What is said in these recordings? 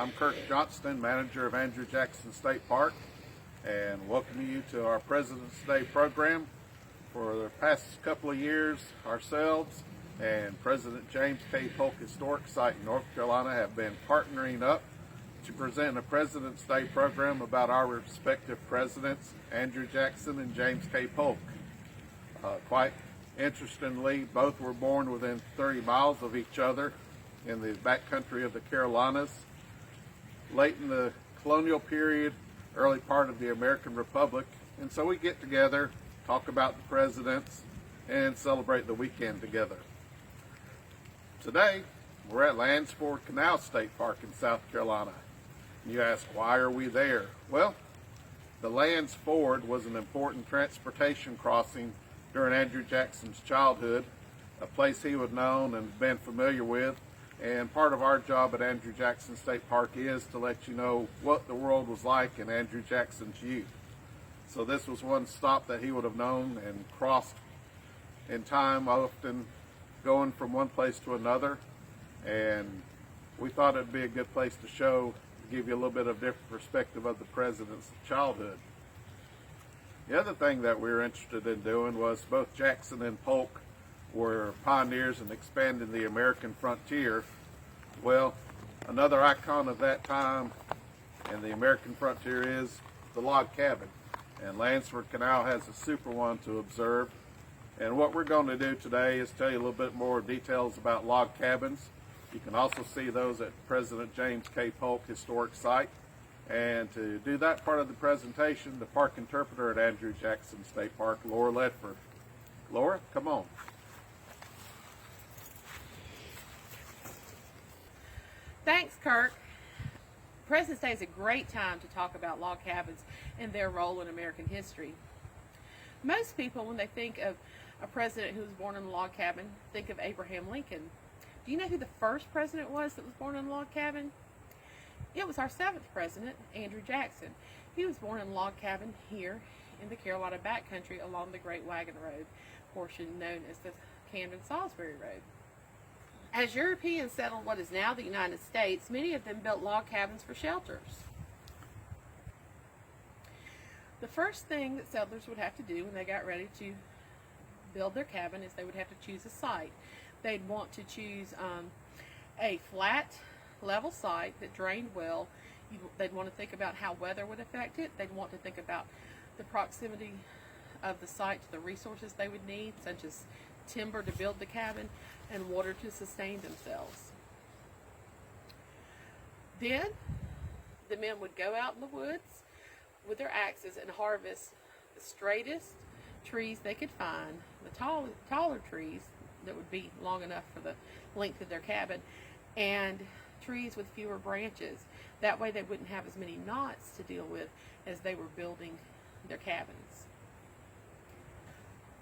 I'm Kirk Johnston, manager of Andrew Jackson State Park, and welcome you to our President's Day program. For the past couple of years, ourselves and President James K. Polk Historic Site in North Carolina have been partnering up to present a President's Day program about our respective presidents, Andrew Jackson and James K. Polk. Quite interestingly, both were born within 30 miles of each other in the backcountry of the Carolinas. Late in the colonial period, early part of the American Republic, and so we get together, talk about the presidents, and celebrate the weekend together. Today, we're at Lansford Canal State Park in South Carolina. You ask, why are we there? Well, the Lansford was an important transportation crossing during Andrew Jackson's childhood, a place he would known and been familiar with. And part of our job at Andrew Jackson State Park is to let you know what the world was like in Andrew Jackson's youth. So this was one stop that he would have known and crossed in time, often going from one place to another. And we thought it'd be a good place to show, give you a little bit of different perspective of the president's childhood. The other thing that we were interested in doing was both Jackson and Polk were pioneers in expanding the American frontier. Well, another icon of that time and the American frontier is the log cabin. And Lansford Canal has a super one to observe. And what we're going to do today is tell you a little bit more details about log cabins. You can also see those at President James K. Polk Historic Site. And to do that part of the presentation, the park interpreter at Andrew Jackson State Park, Laura Ledford. Laura, come on. Thanks, Kirk. President's Day is a great time to talk about log cabins and their role in American history. Most people, when they think of a president who was born in a log cabin, think of Abraham Lincoln. Do you know who the first president was that was born in a log cabin? It was our 7th president, Andrew Jackson. He was born in a log cabin here in the Carolina backcountry along the Great Wagon Road, portion known as the Camden-Salisbury Road. As Europeans settled what is now the United States, many of them built log cabins for shelters. The first thing that settlers would have to do when they got ready to build their cabin is they would have to choose a site. They'd want to choose a flat, level site that drained well. They'd want to think about how weather would affect it. They'd want to think about the proximity of the site to the resources they would need, such as timber to build the cabin and water to sustain themselves. Then the men would go out in the woods with their axes and harvest the straightest trees they could find, the taller trees that would be long enough for the length of their cabin, and trees with fewer branches. That way they wouldn't have as many knots to deal with as they were building their cabins.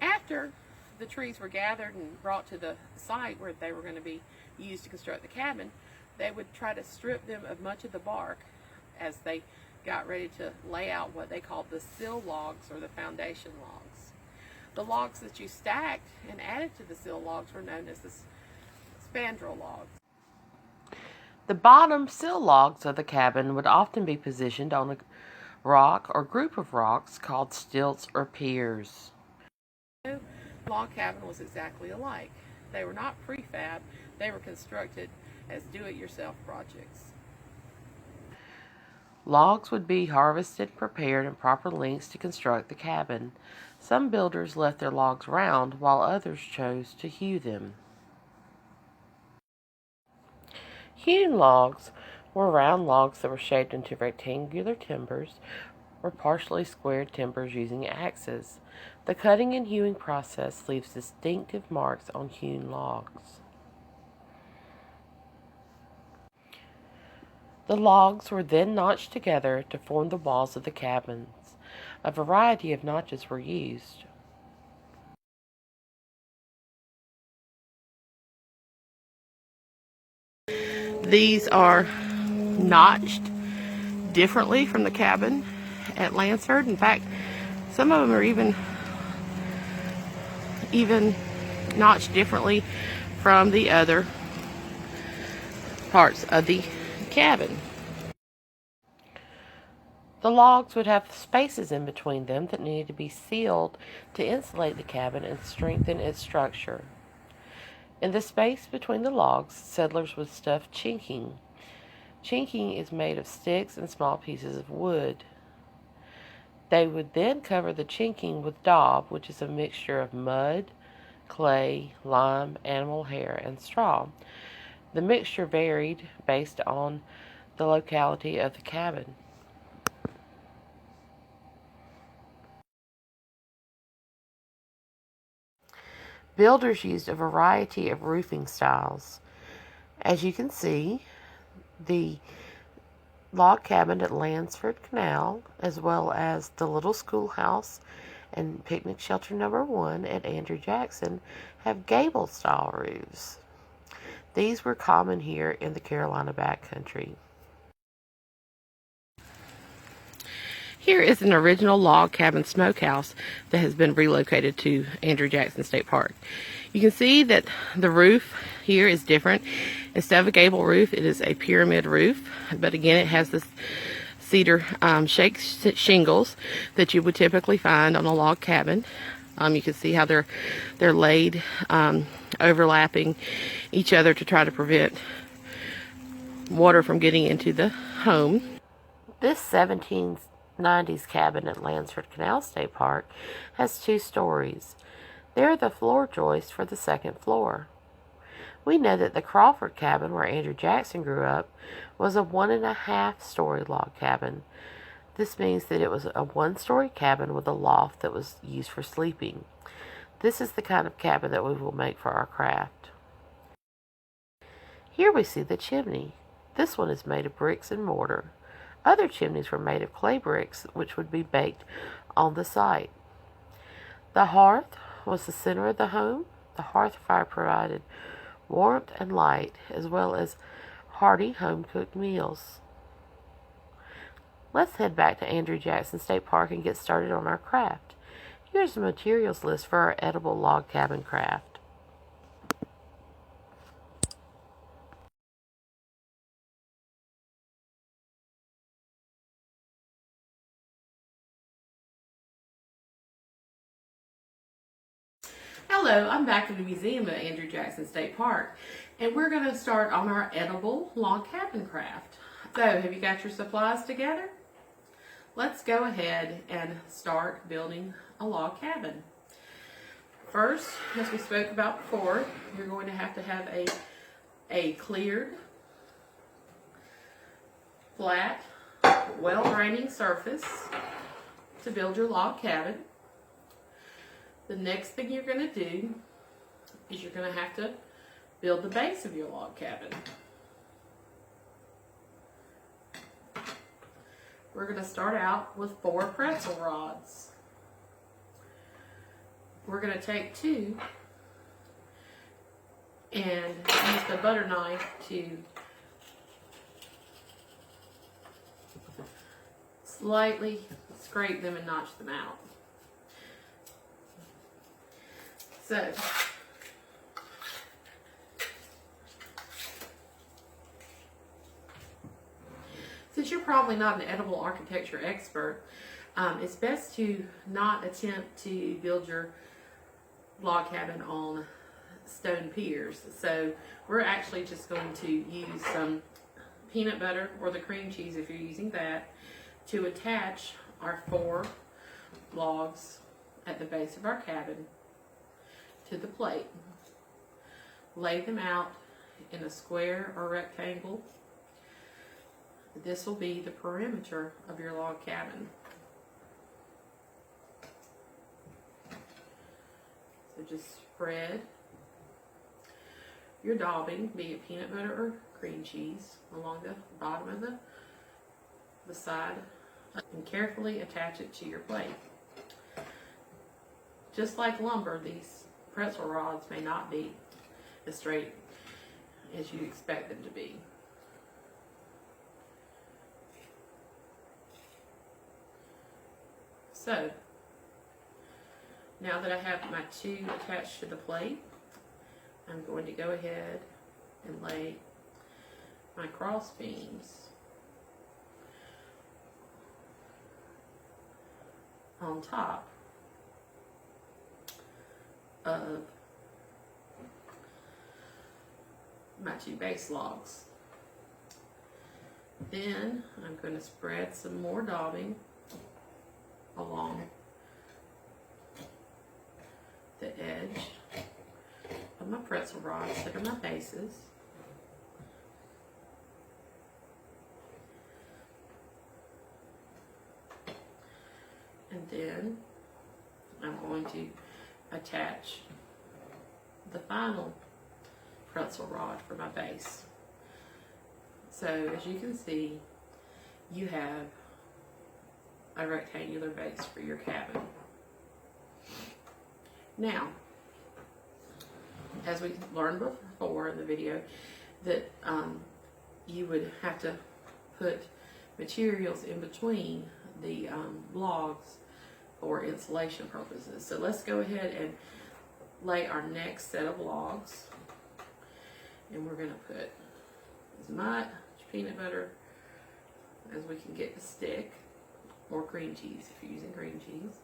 After the trees were gathered and brought to the site where they were going to be used to construct the cabin, they would try to strip them of much of the bark as they got ready to lay out what they called the sill logs or the foundation logs. The logs that you stacked and added to the sill logs were known as the Spandrel Logs. The bottom sill logs of the cabin would often be positioned on a rock or group of rocks called stilts or piers. Log cabin was exactly alike. They were not prefab, they were constructed as do-it-yourself projects. Logs would be harvested and prepared in proper lengths to construct the cabin. Some builders left their logs round, while others chose to hew them. Hewn logs were round logs that were shaped into rectangular timbers or partially squared timbers using axes. The cutting and hewing process leaves distinctive marks on hewn logs. The logs were then notched together to form the walls of the cabins. A variety of notches were used. These are notched differently from the cabin at Lansford. In fact, some of them are even notched differently from the other parts of the cabin. The logs would have spaces in between them that needed to be sealed to insulate the cabin and strengthen its structure. In the space between the logs, settlers would stuff chinking. Chinking is made of sticks and small pieces of wood. They would then cover the chinking with daub, which is a mixture of mud, clay, lime, animal hair, and straw. The mixture varied based on the locality of the cabin. Builders used a variety of roofing styles. As you can see, the log cabin at Lansford Canal, as well as the little schoolhouse and picnic shelter number 1 at Andrew Jackson, have gable style roofs. These were common here in the Carolina backcountry. Here is an original log cabin smokehouse that has been relocated to Andrew Jackson State Park. You can see that the roof here is different. Instead of a gable roof, it is a pyramid roof, but again it has this cedar shake shingles that you would typically find on a log cabin. You can see how they're laid overlapping each other to try to prevent water from getting into the home. This 1790s cabin at Lansford Canal State Park has 2 stories. They're the floor joists for the 2nd floor. We know that the Crawford cabin, where Andrew Jackson grew up, was a 1.5-story log cabin. This means that it was a 1-story cabin with a loft that was used for sleeping. This is the kind of cabin that we will make for our craft. Here we see the chimney. This one is made of bricks and mortar. Other chimneys were made of clay bricks, which would be baked on the site. The hearth was the center of the home. The hearth fire provided warmth and light, as well as hearty home-cooked meals. Let's head back to Andrew Jackson State Park and get started on our craft. Here's the materials list for our edible log cabin craft. Hello, I'm back at the museum at Andrew Jackson State Park, and we're going to start on our edible log cabin craft. So, have you got your supplies together? Let's go ahead and start building a log cabin. First, as we spoke about before, you're going to have a cleared, flat, well-draining surface to build your log cabin. The next thing you're going to do is you're going to have to build the base of your log cabin. We're going to start out with 4 pretzel rods. We're going to take 2 and use the butter knife to slightly scrape them and notch them out. So, since you're probably not an edible architecture expert, it's best to not attempt to build your log cabin on stone piers. So we're actually just going to use some peanut butter or the cream cheese, if you're using that, to attach our 4 logs at the base of our cabin to the plate. Lay them out in a square or rectangle. This will be the perimeter of your log cabin. So just spread your daubing, be it peanut butter or cream cheese, along the bottom of the side, and carefully attach it to your plate. Just like lumber, these pretzel rods may not be as straight as you expect them to be. So, now that I have my 2 attached to the plate, I'm going to go ahead and lay my cross beams on top of my 2 base logs. Then I'm going to spread some more daubing along the edge of my pretzel rods that are my bases. And then I'm going to attach the final pretzel rod for my base. So as you can see, you have a rectangular base for your cabin. Now, as we learned before in the video, that you would have to put materials in between the logs for insulation purposes. So let's go ahead and lay our next set of logs. And we're going to put as much peanut butter as we can get to stick, or cream cheese if you're using cream cheese,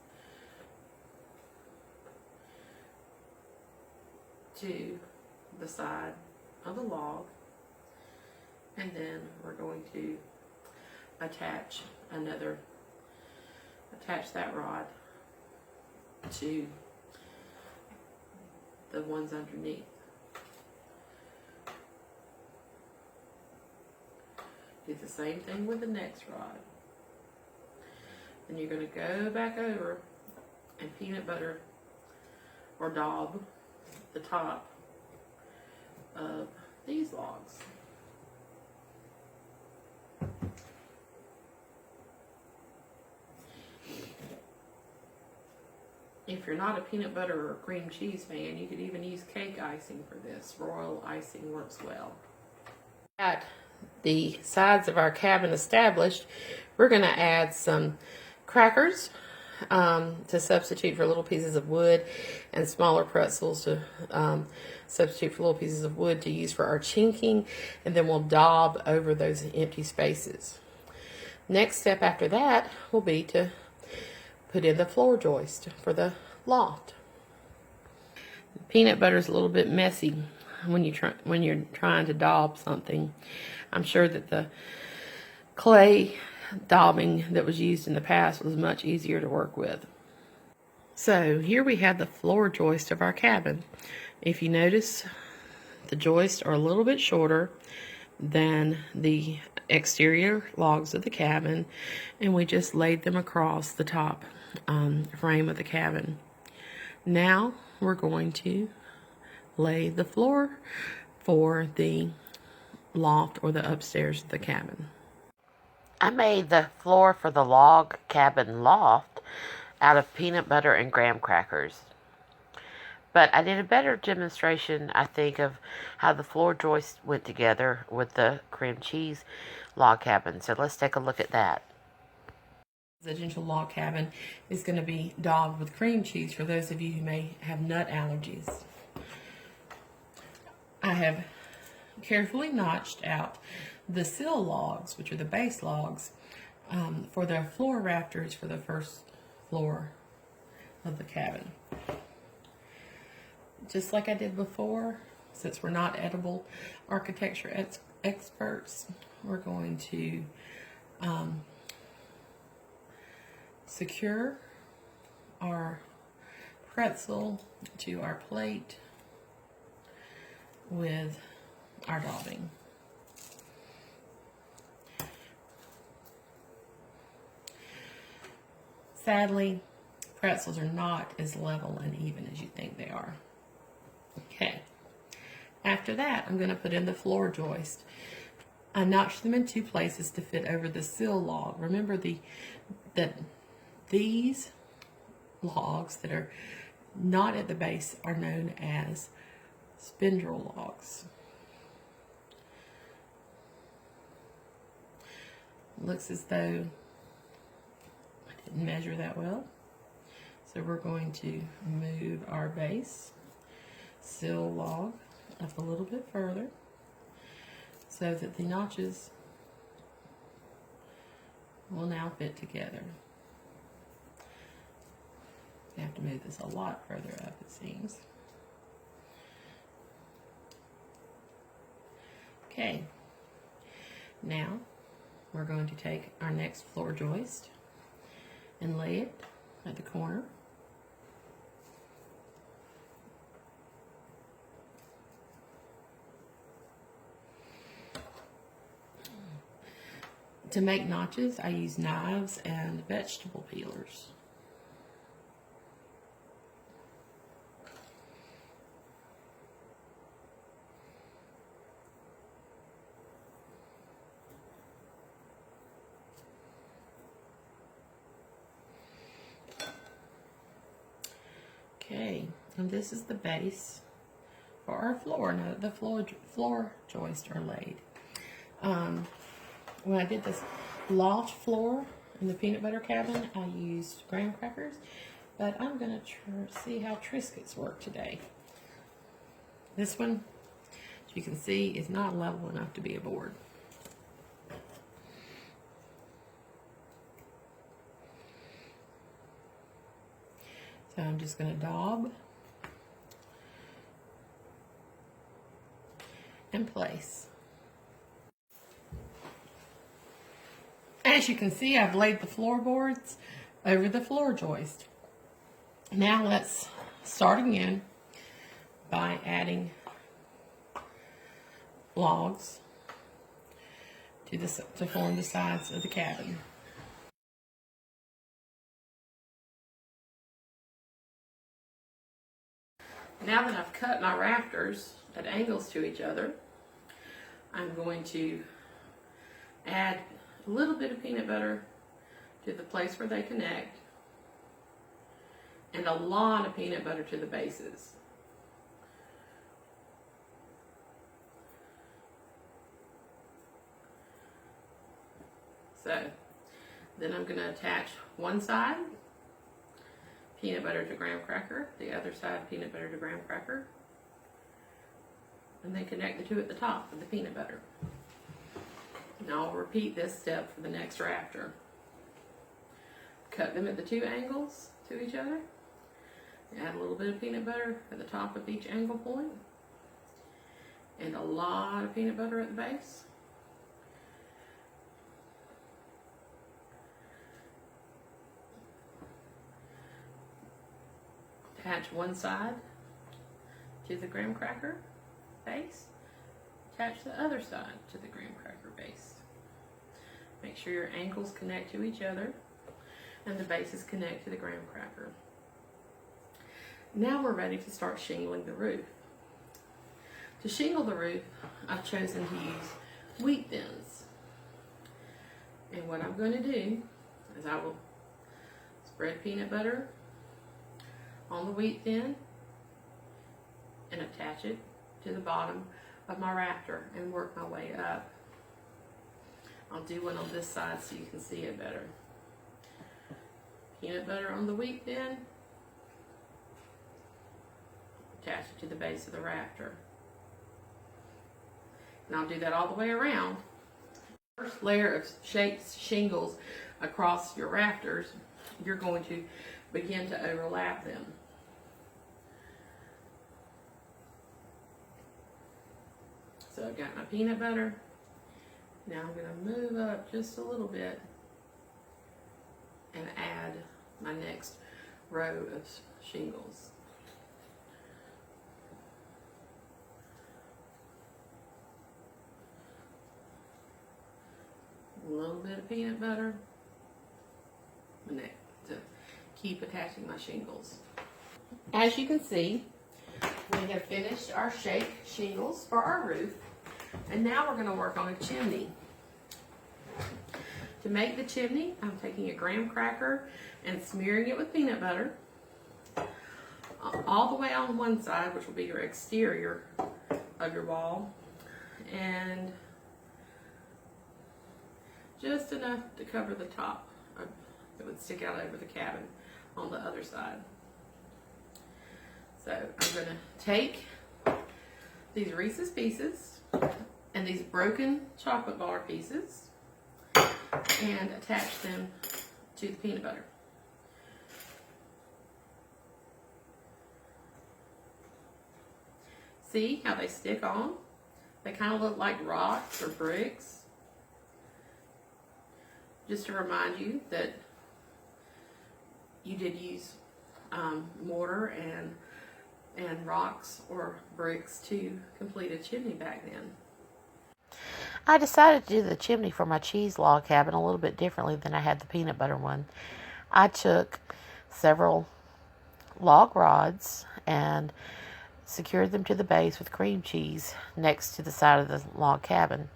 to the side of the log. And then we're going to attach that rod to the ones underneath. Do the same thing with the next rod. Then you're going to go back over and peanut butter or daub the top of these logs. If you're not a peanut butter or cream cheese fan, you could even use cake icing for this. Royal icing works well. At the sides of our cabin established, we're going to add some crackers to substitute for little pieces of wood, and smaller pretzels to substitute for little pieces of wood to use for our chinking, and then we'll daub over those empty spaces. Next step after that will be to put in the floor joist for the loft. Peanut butter is a little bit messy when you're trying to daub something. I'm sure that the clay daubing that was used in the past was much easier to work with. So here we have the floor joist of our cabin. If you notice, the joists are a little bit shorter than the exterior logs of the cabin, and we just laid them across the top frame of the cabin. Now we're going to lay the floor for the loft or the upstairs of the cabin. I made the floor for the log cabin loft out of peanut butter and graham crackers. But I did a better demonstration, I think, of how the floor joist went together with the cream cheese log cabin. So let's take a look at that. The residential log cabin is going to be daubed with cream cheese for those of you who may have nut allergies. I have carefully notched out the sill logs, which are the base logs, for the floor rafters for the first floor of the cabin. Just like I did before, since we're not edible architecture experts, we're going to secure our pretzel to our plate with our daubing. Sadly, pretzels are not as level and even as you think they are. Okay, after that, I'm going to put in the floor joist. I notched them in two places to fit over the sill log. Remember that these logs that are not at the base are known as spandrel logs. Looks as though I didn't measure that well. So we're going to move our base sill log up a little bit further so that the notches will now fit together. I have to move this a lot further up, it seems. Okay, now we're going to take our next floor joist and lay it at the corner. To make notches, I use knives and vegetable peelers. Okay, and this is the base for our floor. Now that the floor joists are laid. When I did this loft floor in the peanut butter cabin, I used graham crackers, but I'm going to see how Triscuits work today. This one, as you can see, is not level enough to be a board. So I'm just going to daub and place. As you can see, I've laid the floorboards over the floor joist. Now let's start again by adding logs to form the sides of the cabin. Now that I've cut my rafters at angles to each other, I'm going to add a little bit of peanut butter to the place where they connect and a lot of peanut butter to the bases. So then I'm going to attach one side peanut butter to graham cracker, the other side peanut butter to graham cracker, and then connect the two at the top with the peanut butter. Now I'll repeat this step for the next rafter. Cut them at the two angles to each other. Add a little bit of peanut butter at the top of each angle point. And a lot of peanut butter at the base. Attach one side to the graham cracker base. Attach the other side to the graham cracker base. Make sure your angles connect to each other and the bases connect to the graham cracker. Now we're ready to start shingling the roof. To shingle the roof, I've chosen to use wheat thins. And what I'm going to do is I will spread peanut butter on the wheat thin and attach it to the bottom of my rafter and work my way up. I'll do one on this side so you can see it better. Peanut butter on the wheat thin, attach it to the base of the rafter. And I'll do that all the way around. First layer of shaped shingles across your rafters, you're going to begin to overlap them. So I've got my peanut butter. Now I'm going to move up just a little bit and add my next row of shingles. A little bit of peanut butter to keep attaching my shingles. As you can see, we have finished our shake shingles for our roof, and now we're going to work on a chimney. To make the chimney, I'm taking a graham cracker and smearing it with peanut butter all the way on one side, which will be your exterior of your wall, and just enough to cover the top that would stick out over the cabin on the other side. So I'm going to take these Reese's Pieces and these broken chocolate bar pieces and attach them to the peanut butter. See how they stick on? They kind of look like rocks or bricks. Just to remind you that you did use mortar and rocks or bricks to complete a chimney back then. I decided to do the chimney for my cheese log cabin a little bit differently than I had the peanut butter one. I took several log rods and secured them to the base with cream cheese next to the side of the log cabin.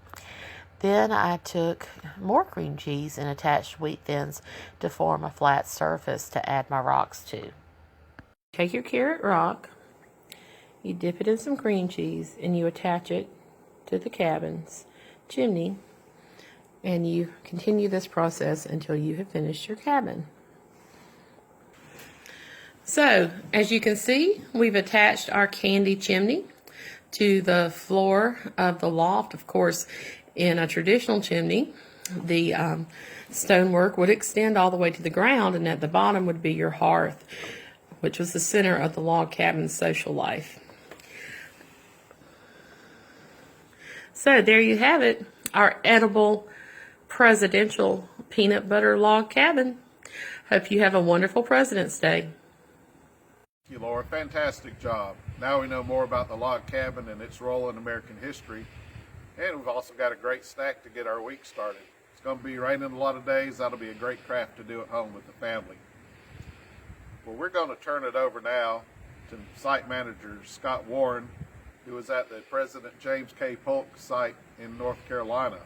Then I took more cream cheese and attached wheat thins to form a flat surface to add my rocks to. Take your carrot rock, you dip it in some cream cheese, and you attach it to the cabin's chimney, and you continue this process until you have finished your cabin. So, as you can see, we've attached our candy chimney to the floor of the loft. Of course, in a traditional chimney, the stonework would extend all the way to the ground, and at the bottom would be your hearth, which was the center of the log cabin's social life. So there you have it, our edible presidential peanut butter log cabin. Hope you have a wonderful President's Day. Thank you, Laura. Fantastic job. Now we know more about the log cabin and its role in American history. And we've also got a great snack to get our week started. It's going to be raining a lot of days. That'll be a great craft to do at home with the family. Well, we're going to turn it over now to site manager Scott Warren, who is at the President James K. Polk site in North Carolina.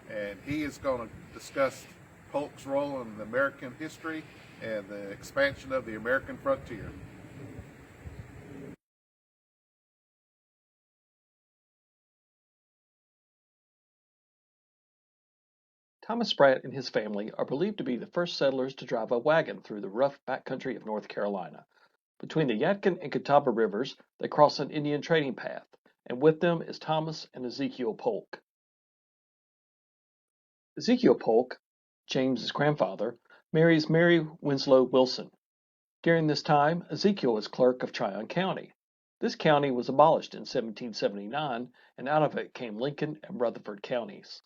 And he is going to discuss Polk's role in American history and the expansion of the American frontier. Thomas Spratt and his family are believed to be the first settlers to drive a wagon through the rough backcountry of North Carolina. Between the Yadkin and Catawba rivers, they cross an Indian trading path, and with them is Thomas and Ezekiel Polk. Ezekiel Polk, James's grandfather, marries Mary Winslow Wilson. During this time, Ezekiel was clerk of Tryon County. This county was abolished in 1779, and out of it came Lincoln and Rutherford counties.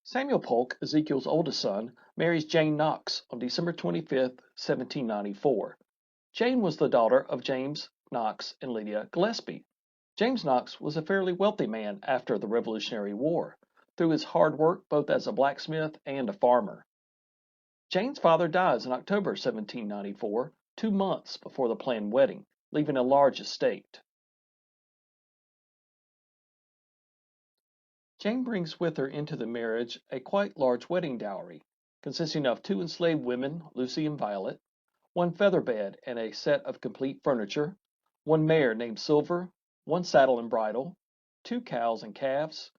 Samuel Polk, Ezekiel's oldest son, marries Jane Knox on December 25, 1794. Jane was the daughter of James Knox and Lydia Gillespie. James Knox was a fairly wealthy man after the Revolutionary War, through his hard work both as a blacksmith and a farmer. Jane's father dies in October 1794, 2 months before the planned wedding, leaving a large estate. Jane brings with her into the marriage a quite large wedding dowry, consisting of 2 enslaved women, Lucy and Violet, 1 feather bed and a set of complete furniture, 1 mare named Silver, 1 saddle and bridle, 2 cows and calves,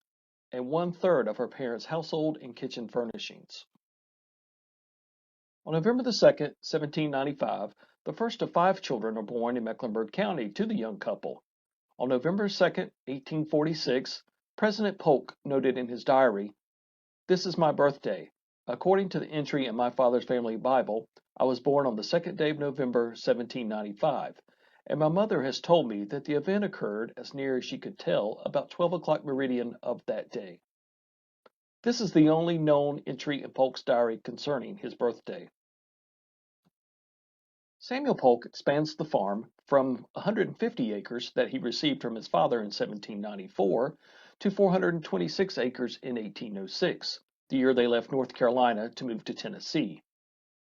and 1/3 of her parents' household and kitchen furnishings. On November the 2nd, 1795, the first of 5 children are born in Mecklenburg County to the young couple. On November 2nd, 1846, President Polk noted in his diary, "This is my birthday. According to the entry in my father's family Bible, I was born on the 2nd day of November, 1795, and my mother has told me that the event occurred as near as she could tell about 12 o'clock meridian of that day." This is the only known entry in Polk's diary concerning his birthday. Samuel Polk expands the farm from 150 acres that he received from his father in 1794 to 426 acres in 1806, the year they left North Carolina to move to Tennessee.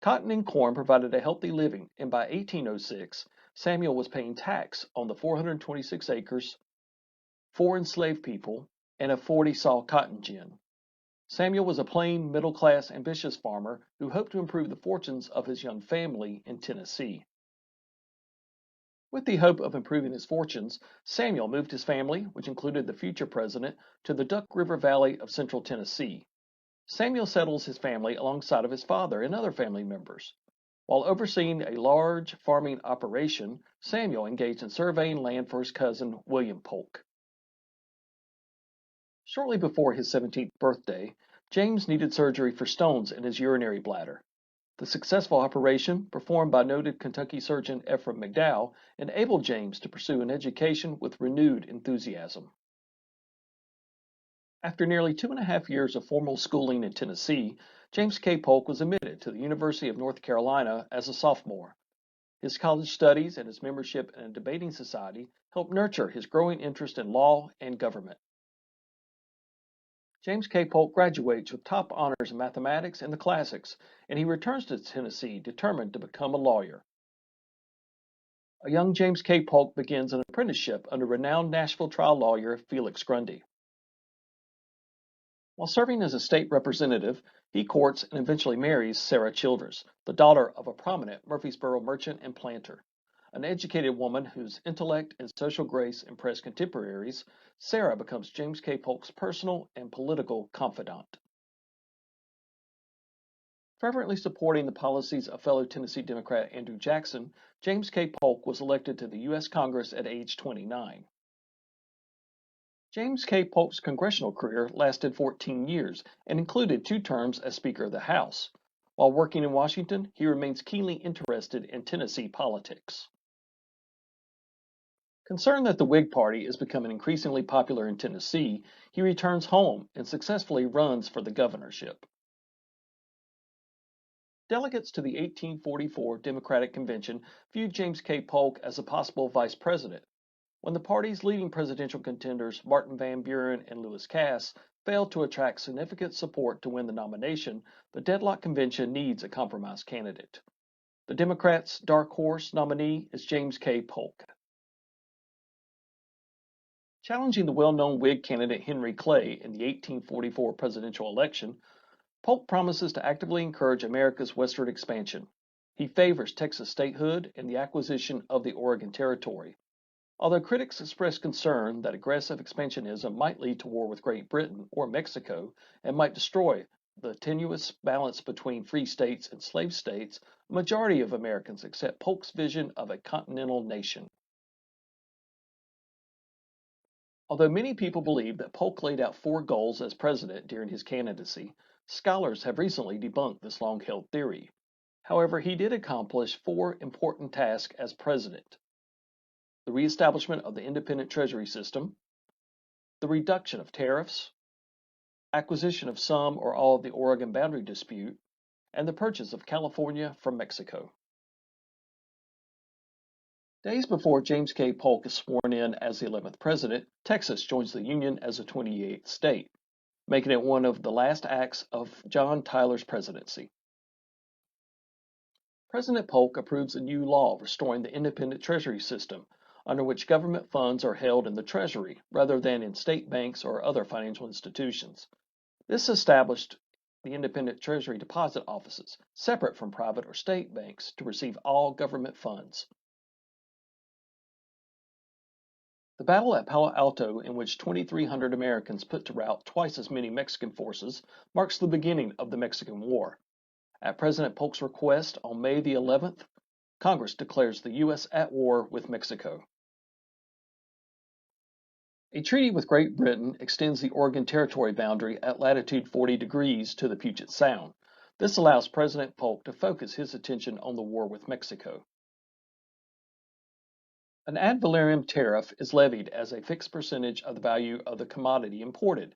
Cotton and corn provided a healthy living, and by 1806, Samuel was paying tax on the 426 acres, 4 enslaved people, and a 40-saw cotton gin. Samuel was a plain, middle-class, ambitious farmer who hoped to improve the fortunes of his young family in Tennessee. With the hope of improving his fortunes, Samuel moved his family, which included the future president, to the Duck River Valley of central Tennessee. Samuel settles his family alongside of his father and other family members. While overseeing a large farming operation, Samuel engaged in surveying land for his cousin, William Polk. Shortly before his 17th birthday, James needed surgery for stones in his urinary bladder. The successful operation, performed by noted Kentucky surgeon Ephraim McDowell, enabled James to pursue an education with renewed enthusiasm. After nearly 2.5 years of formal schooling in Tennessee, James K. Polk was admitted to the University of North Carolina as a sophomore. His college studies and his membership in a debating society helped nurture his growing interest in law and government. James K. Polk graduates with top honors in mathematics and the classics, and he returns to Tennessee determined to become a lawyer. A young James K. Polk begins an apprenticeship under renowned Nashville trial lawyer Felix Grundy. While serving as a state representative, he courts and eventually marries Sarah Childers, the daughter of a prominent Murfreesboro merchant and planter. An educated woman whose intellect and social grace impress contemporaries, Sarah becomes James K. Polk's personal and political confidant. Fervently supporting the policies of fellow Tennessee Democrat Andrew Jackson, James K. Polk was elected to the U.S. Congress at age 29. James K. Polk's congressional career lasted 14 years and included 2 terms as Speaker of the House. While working in Washington, he remains keenly interested in Tennessee politics. Concerned that the Whig Party is becoming increasingly popular in Tennessee, he returns home and successfully runs for the governorship. Delegates to the 1844 Democratic Convention viewed James K. Polk as a possible vice president. When the party's leading presidential contenders, Martin Van Buren and Lewis Cass, failed to attract significant support to win the nomination, the deadlock convention needs a compromise candidate. The Democrats' dark horse nominee is James K. Polk. Challenging the well-known Whig candidate Henry Clay in the 1844 presidential election, Polk promises to actively encourage America's westward expansion. He favors Texas statehood and the acquisition of the Oregon Territory. Although critics express concern that aggressive expansionism might lead to war with Great Britain or Mexico and might destroy the tenuous balance between free states and slave states, a majority of Americans accept Polk's vision of a continental nation. Although many people believe that Polk laid out 4 goals as president during his candidacy, scholars have recently debunked this long-held theory. However, he did accomplish 4 important tasks as president: the reestablishment of the independent treasury system, the reduction of tariffs, acquisition of some or all of the Oregon boundary dispute, and the purchase of California from Mexico. Days before James K. Polk is sworn in as the 11th president, Texas joins the Union as the 28th state, making it one of the last acts of John Tyler's presidency. President Polk approves a new law restoring the independent treasury system, under which government funds are held in the Treasury rather than in state banks or other financial institutions. This established the independent Treasury deposit offices, separate from private or state banks, to receive all government funds. The battle at Palo Alto, in which 2,300 Americans put to rout twice as many Mexican forces, marks the beginning of the Mexican War. At President Polk's request on May the 11th, Congress declares the U.S. at war with Mexico. A treaty with Great Britain extends the Oregon Territory boundary at latitude 40 degrees to the Puget Sound. This allows President Polk to focus his attention on the war with Mexico. An ad valorem tariff is levied as a fixed percentage of the value of the commodity imported.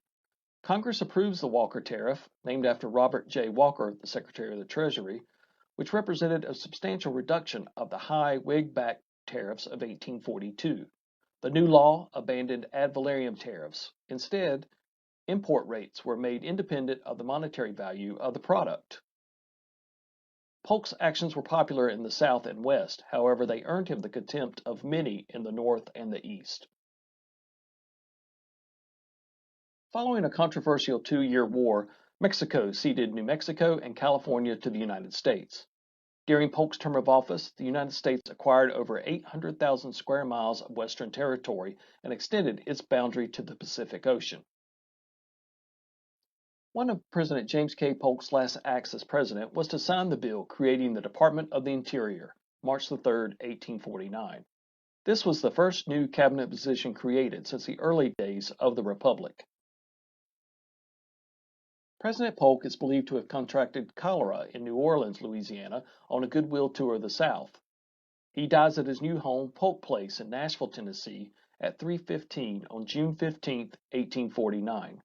Congress approves the Walker Tariff, named after Robert J. Walker, the Secretary of the Treasury, which represented a substantial reduction of the high Whig-backed tariffs of 1842. The new law abandoned ad valorem tariffs. Instead, import rates were made independent of the monetary value of the product. Polk's actions were popular in the South and West, however, they earned him the contempt of many in the North and the East. Following a controversial 2-year war, Mexico ceded New Mexico and California to the United States. During Polk's term of office, the United States acquired over 800,000 square miles of Western territory and extended its boundary to the Pacific Ocean. One of President James K. Polk's last acts as president was to sign the bill creating the Department of the Interior, March 3, 1849. This was the first new cabinet position created since the early days of the Republic. President Polk is believed to have contracted cholera in New Orleans, Louisiana, on a goodwill tour of the South. He dies at his new home, Polk Place, in Nashville, Tennessee, at 3:15 on June 15, 1849.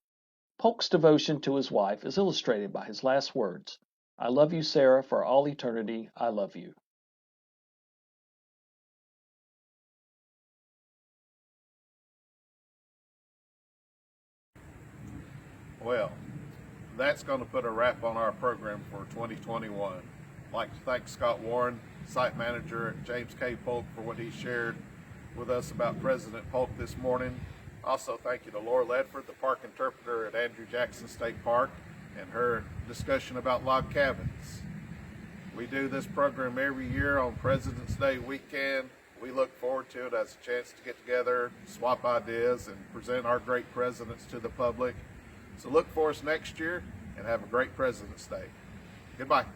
Polk's devotion to his wife is illustrated by his last words, "I love you, Sarah, for all eternity, I love you." Well, that's going to put a wrap on our program for 2021. I'd like to thank Scott Warren, site manager at James K. Polk, for what he shared with us about President Polk this morning. Also, thank you to Laura Ledford, the park interpreter at Andrew Jackson State Park, and her discussion about log cabins. We do this program every year on President's Day weekend. We look forward to it as a chance to get together, swap ideas, and present our great presidents to the public. So look for us next year, and have a great President's Day. Goodbye.